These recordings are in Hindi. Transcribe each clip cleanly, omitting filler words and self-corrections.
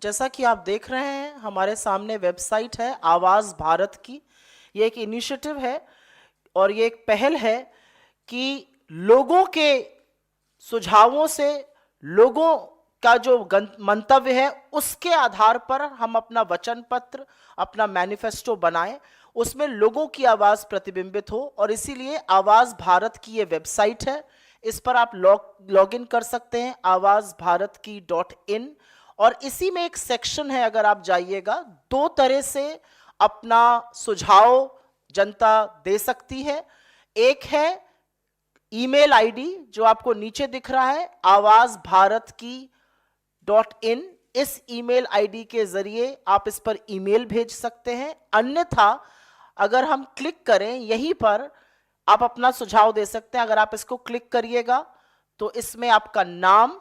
जैसा कि आप देख रहे हैं हमारे सामने वेबसाइट है आवाज़ भारत की। ये एक इनिशिएटिव है और ये एक पहल है कि लोगों के सुझावों से, लोगों का जो मंतव्य है उसके आधार पर हम अपना वचन पत्र, अपना मैनिफेस्टो बनाएं, उसमें लोगों की आवाज़ प्रतिबिंबित हो। और इसीलिए आवाज़ भारत की ये वेबसाइट है, इस पर आप लॉग इन कर सकते हैं awazbharatki.in। और इसी में एक सेक्शन है, अगर आप जाइएगा, 2 तरह से अपना सुझाव जनता दे सकती है। एक है ईमेल आईडी जो आपको नीचे दिख रहा है awazbharatki.in। इस ईमेल आईडी के जरिए आप इस पर ईमेल भेज सकते हैं। अन्यथा अगर हम क्लिक करें यहीं पर आप अपना सुझाव दे सकते हैं। अगर आप इसको क्लिक करिएगा तो इसमें आपका नाम,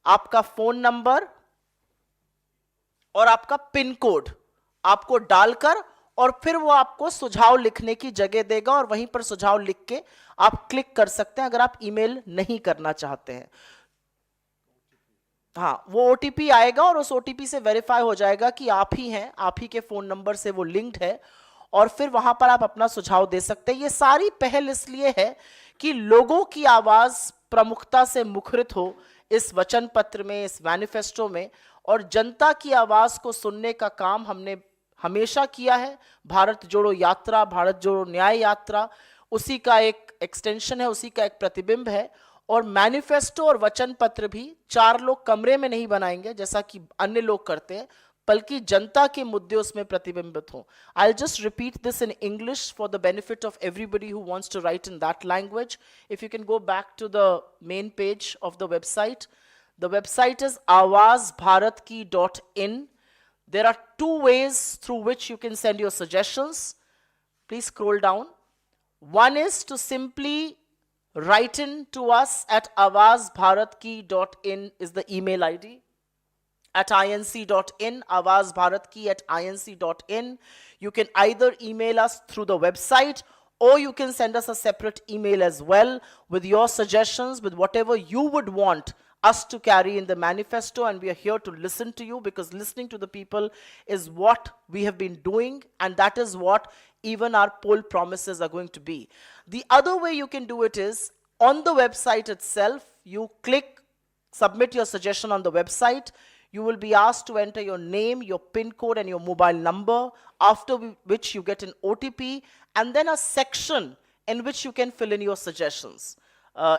आपका फोन नंबर और आपका पिन कोड आपको डालकर और फिर वो आपको सुझाव लिखने की जगह देगा और वहीं पर सुझाव लिख के आप क्लिक कर सकते हैं अगर आप ईमेल नहीं करना चाहते हैं। हाँ, वो ओटीपी आएगा और उस ओटीपी से वेरीफाई हो जाएगा कि आप ही हैं, आप ही के फोन नंबर से वो लिंक्ड है और फिर वहां पर आप अपना सुझाव दे सकते हैं। ये सारी पहल इसलिए है कि लोगों की आवाज प्रमुखता से मुखरित हो इस वचन पत्र में, इस मैनिफेस्टो में, और जनता की आवाज को सुनने का काम हमने हमेशा किया है। भारत जोड़ो यात्रा, भारत जोड़ो न्याय यात्रा उसी का एक एक्सटेंशन है, उसी का एक प्रतिबिंब है। और मैनिफेस्टो और वचन पत्र भी 4 लोग कमरे में नहीं बनाएंगे जैसा कि अन्य लोग करते हैं, बल्कि जनता के मुद्दे उसमें प्रतिबिंबित हों। I'll just repeat this in English for the benefit of everybody who wants to write in that language. If you can go back to the main page of the website. The website is awazbharatki.in. There are 2 ways through which you can send your suggestions. Please scroll down. One is to simply write in to us at awazbharatki.in is the email ID. At inc.in, awazbharatki@inc.in. You can either email us through the website or you can send us a separate email as well with your suggestions, with whatever you would want us to carry in the manifesto, and we are here to listen to you because listening to the people is what we have been doing, and that is what even our poll promises are going to be. The other way you can do it is on the website itself. You click submit your suggestion on the website. You will be asked to enter your name, your PIN code and your mobile number, after which you get an OTP and then a section in which you can fill in your suggestions.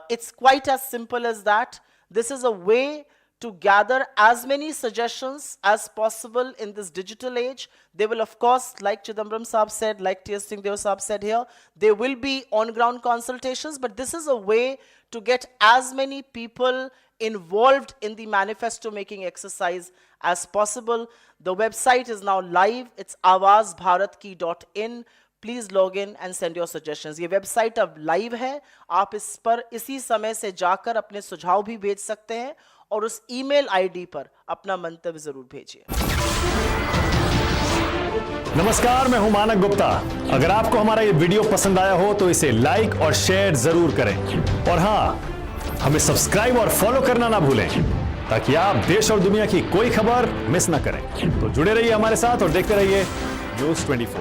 It's quite as simple as that. This is a way to gather as many suggestions as possible in this digital age. They will, of course, like Chidambaram Saab said, like T.S. Singhdeo Saab said here, there will be on-ground consultations, but this is a way to get as many people involved in the manifesto making exercise as possible. The website is now live. It's awazbharatki.in. Please log in and send your suggestions. ये वेबसाइट अब लाइव है, आप इस पर इसी समय से जाकर अपने सुझाव भी भेज सकते हैं और उस ईमेल आईडी पर अपना मंतव्य जरूर भेजिए। नमस्कार, मैं हूं मानक गुप्ता। अगर आपको हमारा ये वीडियो पसंद आया हो तो इसे लाइक और शेयर जरूर करें और हाँ, हमें सब्सक्राइब और फॉलो करना ना भूलें ताकि आप देश और दुनिया की कोई खबर मिस ना करें। तो जुड़े रहिए हमारे साथ और देखते रहिए न्यूज़ 24।